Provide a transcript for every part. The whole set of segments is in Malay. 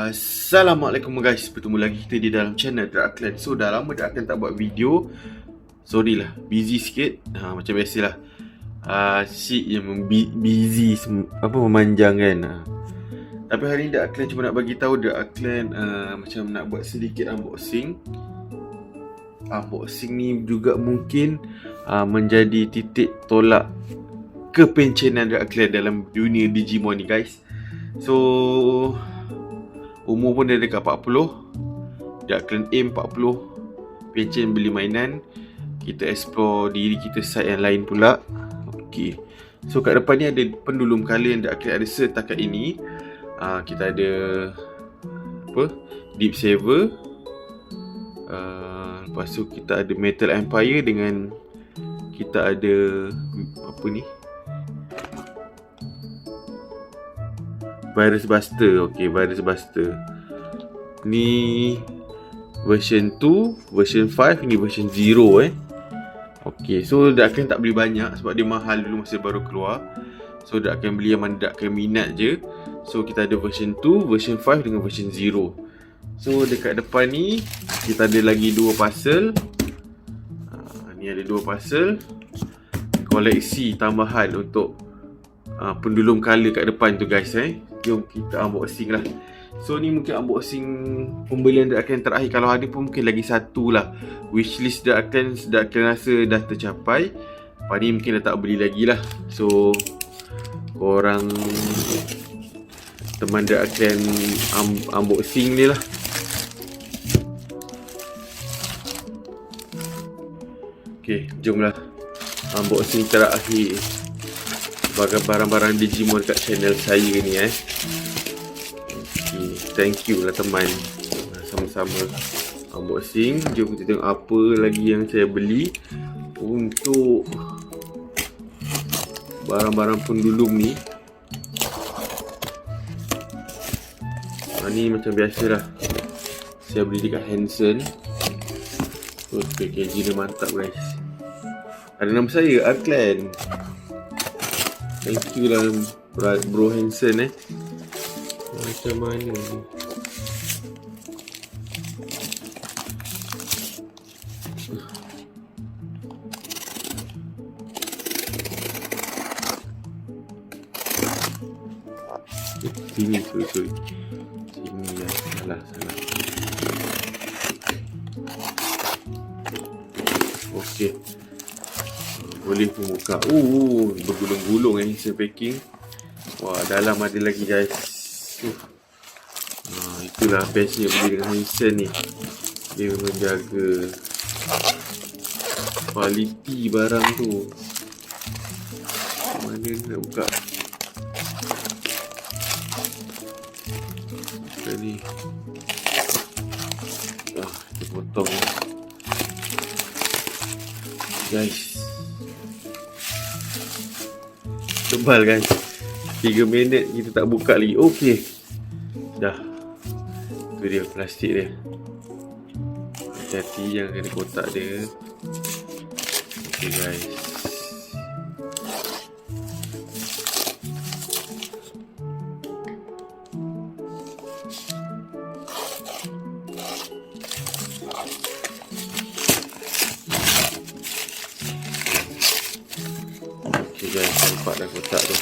Assalamualaikum guys, bertemu lagi kita di dalam channel Drak Clan. So dah lama Drak Clan tak buat video. Sorry lah, busy sikit. Macam biasalah. Shit yang busy memanjang kan. Tapi hari ni Drak Clan cuma nak bagi tahu Drak Clan macam nak buat sedikit unboxing. Unboxing ni juga mungkin menjadi titik tolak kepencenan Drak Clan dalam dunia Digimon ni guys. So umur pun dah dekat 40. Drak Clan aim 40. Pencen beli mainan. Kita explore diri kita side yang lain pula. Okay. So kat depan ni ada pendulum color yang Drak Clan ada setakat ini. Kita ada Deep Saver. Lepas tu kita ada Metal Empire dengan kita ada Virus Buster. Okay, Virus Buster. Ni version 2, version 5, ini version 0 Okay, so Drak Clan tak beli banyak sebab dia mahal dulu masa baru keluar. So Drak Clan beli yang mana Drak Clan minat je. So kita ada version 2, version 5 dengan version 0. So dekat depan ni kita ada lagi 2 parcel. Ni ada 2 parcel koleksi tambahan untuk pendulum color kat depan tu guys. Jom kita unboxing lah. So ni mungkin unboxing pembelian Drak Clan terakhir. Kalau ada pun mungkin lagi satu lah. Wishlist Drak Clan rasa dah tercapai. Lepas ni mungkin dah tak beli lagi lah. So korang teman Drak Clan unboxing ni lah. Okay, jomlah unboxing terakhir barang-barang Digimon kat channel saya ni Okay, thank you lah teman. Sama-sama unboxing. Jom kita tengok apa lagi yang saya beli untuk barang-barang pendulum ni. Ni macam biasalah, saya beli dekat Hanson. Packaging dia mantap guys. Ada nama saya, Arklan. Thank you lah bro Hanson Macam mana ni? Sini, sorry. Sini lah, salah. Okay, boleh pun buka. Bergulung-gulung Hanson packing. Wah, dalam ada lagi guys. Itulah bestnya beli dengan Hanson ni. Dia menjaga kualiti barang tu. Mana nak buka? Buka ni. Kita potong guys. Tebal guys. 3 minit kita tak buka lagi. Okay, dah. Tu dia plastik dia. Hati-hati jangan kena kotak dia. Okay guys. Nampak dah kotak tu.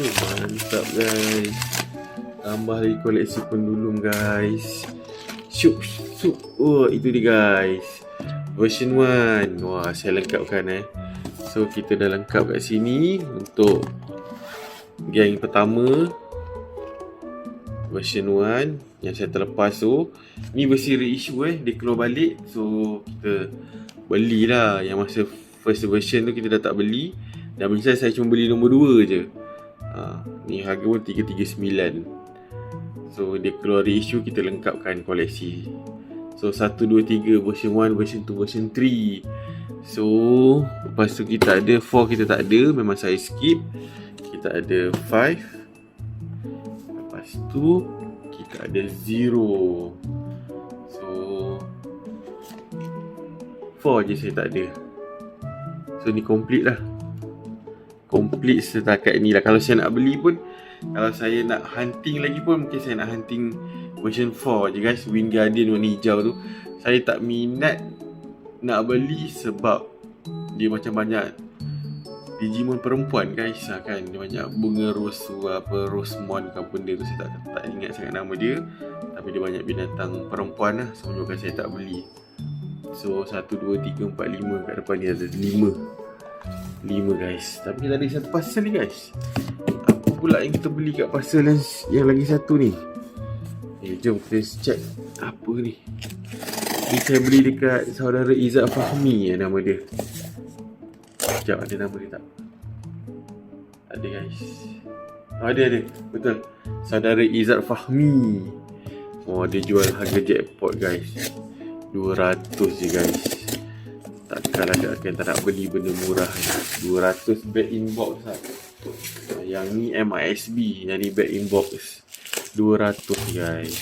Mantap guys. Tambah lagi koleksi pendulum guys. Syuk. Itu dia guys, version 1. Wah, saya lengkapkan So kita dah lengkap kat sini. Untuk geng pertama, version 1 yang saya terlepas tu. Ni versi reissue dia keluar balik. So kita belilah. Yang masa first version tu kita dah tak beli. Dan misal saya cuma beli nombor 2 je. Ni harga pun 339. So dia keluar reissue, kita lengkapkan koleksi. So 1, 2, 3 version 1, version 2, version 3. So lepas tu kita ada 4, kita tak ada, memang saya skip. Kita ada 5. Lepas tu kita ada 0. So 4 je saya tak ada. So ni complete lah. Complete setakat ni lah. Kalau saya nak beli pun Kalau saya nak hunting lagi pun, mungkin saya nak hunting version 4 je guys, Wind Guardian warna hijau tu. Saya tak minat nak beli sebab dia macam banyak Digimon perempuan guys kan. Dia banyak bunga Rosemon ke apa benda tu, saya tak ingat sangat nama dia. Tapi dia banyak binatang perempuan lah, so menyebabkan saya tak beli. So 1, 2, 3, 4, 5 kat depan ni ada 5 guys. Tapi ada satu parcel ni guys. Apa pula yang kita beli kat parcel yang lagi satu ni? Jom kita check apa ni. Ni saya beli dekat saudara Izzat Fahmi nama dia. Sekejap, ada nama dia tak? Ada guys. Ada. Betul. Saudara Izzat Fahmi. Oh, dia jual harga jackpot guys. 200 je guys. Takkanlah dia akan tak nak beli benda murah ni. 200 back in box lah. Yang ni MISB, yang ni back in box. 200 guys.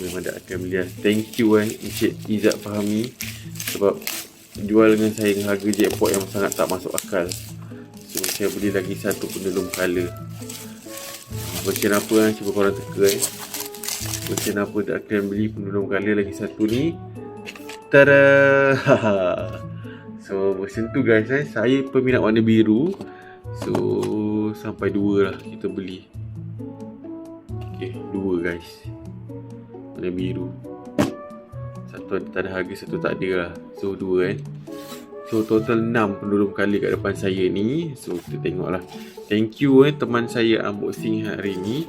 Memang dia akan beli lah. Thank you Encik Izzat Fahmi sebab jual dengan saya dengan harga jackpot yang sangat tak masuk akal. So saya beli lagi satu pendulum color. Version apa cuba korang teka version apa dah akan beli pendulum color lagi satu ni. Tada. So version tu guys saya peminat warna biru. So sampai 2 lah kita beli. Okay, 2 guys. Warna biru. Satu tak ada harga, satu tak ada lah. So 2 So total 6 pendulum kali kat depan saya ni. So kita tengok lah. Thank you teman saya unboxing hari ni.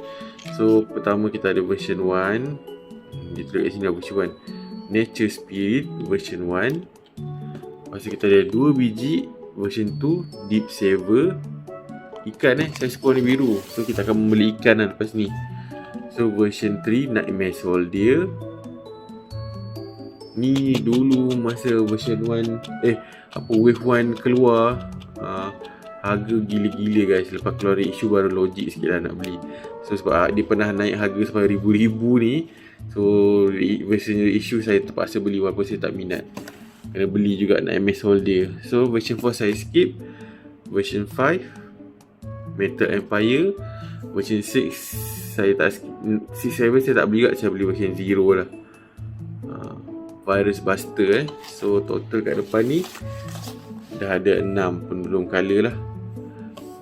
So pertama kita ada version 1. Dia tulis kat sini version 1 Nature Spirit version 1. Lepas tu kita ada 2 biji version 2 Deep Saver. Ikan saya suka warna biru. So kita akan membeli ikan lah lepas ni. So version 3 Nightmare Soldier. Ni dulu masa version 1 wave 1 keluar, harga gila-gila guys. Lepas keluar isu baru logik sikit lah nak beli. So sebab dia pernah naik harga sampai ribu-ribu ni. So version isu saya terpaksa beli walaupun saya tak minat. Kena beli juga Nightmare Soldier. So version 4 saya skip. Version 5 Metal Empire. Version 6 saya tak skip. 6, 7 saya tak beli kat. Saya beli version 0 lah. Virus Buster So total kat depan ni dah ada 6 pendulum color lah.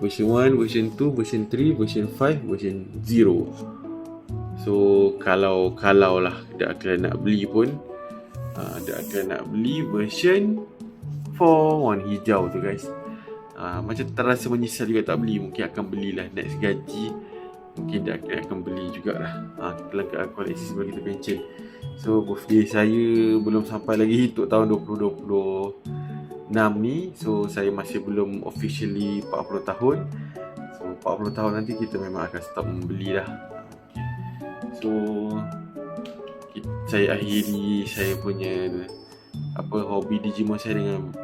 Version 1, version 2, version 3, version 5, version 0. So kalau lah dia akan nak beli pun, dia akan nak beli version 4 warna hijau tu guys. Macam terasa menyesal juga tak beli. Mungkin akan belilah next gaji. Mungkin dia akan beli jugalah. Kita langkah koleksi sebelum kita pencen. So birthday saya belum sampai lagi untuk tahun 2026 ni. So saya masih belum officially 40 tahun. So 40 tahun nanti kita memang akan stop membeli dah. So saya akhiri saya punya hobi Digimon saya dengan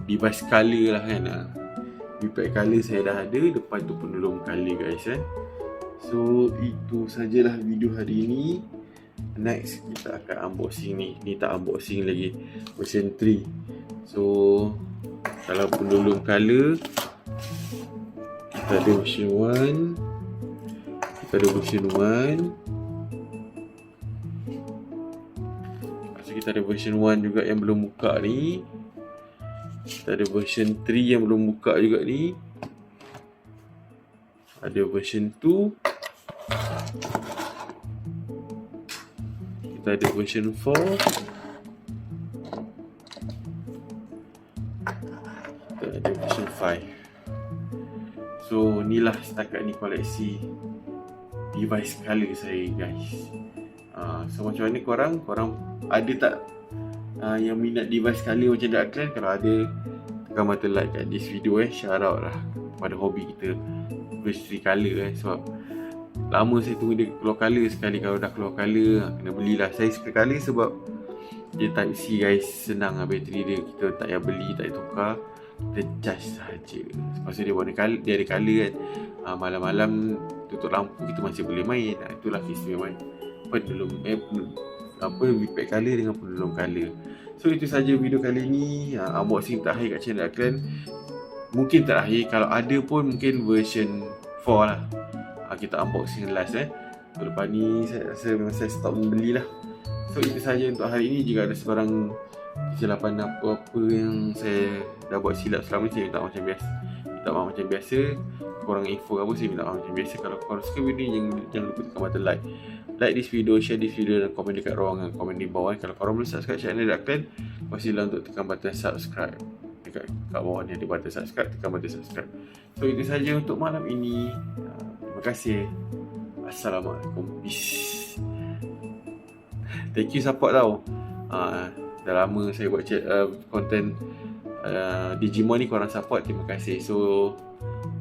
device color lah kan. Device color saya dah ada. Depan tu pendulum color guys So itu sajalah video hari ini. Next kita akan unboxing ni. Ni tak unboxing lagi, version 3. So kalau pendulum color kita ada version 1. Kita ada version 1. Lepas tu kita ada version 1 juga yang belum buka ni. Kita ada version 3 yang belum buka juga ni. Ada version 2. Kita ada version 4. Kita ada version 5. So inilah setakat ni koleksi device color saya guys. So macam mana korang ada tak yang minat device color macam Dark Clan? Kalau ada, tekan mata like kat this video shout out lah pada hobi kita versi color sebab lama saya tunggu dia keluar color sekali. Kalau dah keluar color kena belilah. Saya suka color sebab dia type C guys, senang lah bateri dia. Kita tak payah beli, tak payah tukar, kita charge sahaja. Lepas tu dia warna color, dia ada color kan. Malam-malam tutup lampu kita masih boleh main. Itulah keistimewaan pendulum VPAC color dengan pendulum color. So itu saja video kali ni, unboxing terakhir kat channel Dark Clan. Mungkin terakhir, kalau ada pun mungkin version 4 lah. Kita unboxing last Lepas ni saya rasa memang saya stop membeli lah. So itu saja untuk hari ini. Jika ada sebarang kesilapan apa-apa yang saya dah buat silap selama ni, saya minta maaf macam biasa. Korang info apa, saya minta maaf macam biasa. Kalau korang suka video ni, jangan lupa tekan button like this video, share this video, dan komen dekat ruangan komen di bawah. Kalau korang belum subscribe channel Dark Clan, pastilah untuk tekan button subscribe. Dekat bawah ni ada button subscribe, tekan button subscribe. So itu saja untuk malam ini. Terima kasih. Assalamualaikum. Peace. Thank you support tau. Dah lama saya buat konten Digimon ni, korang support, terima kasih. So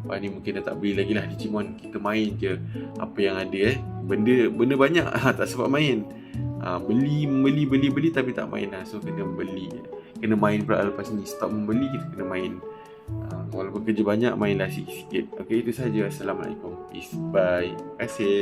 lepas ni mungkin dah tak beli lagi lah Digimon. Kita main je apa yang ada Benda banyak tak sempat main. Beli tapi tak main lah. So kena beli, kena main pula lepas ni. Stop membeli, kita kena main. Walaupun kerja banyak, mainlah sikit-sikit. Okay, itu saja. Assalamualaikum. Peace. Bye. Terima kasih.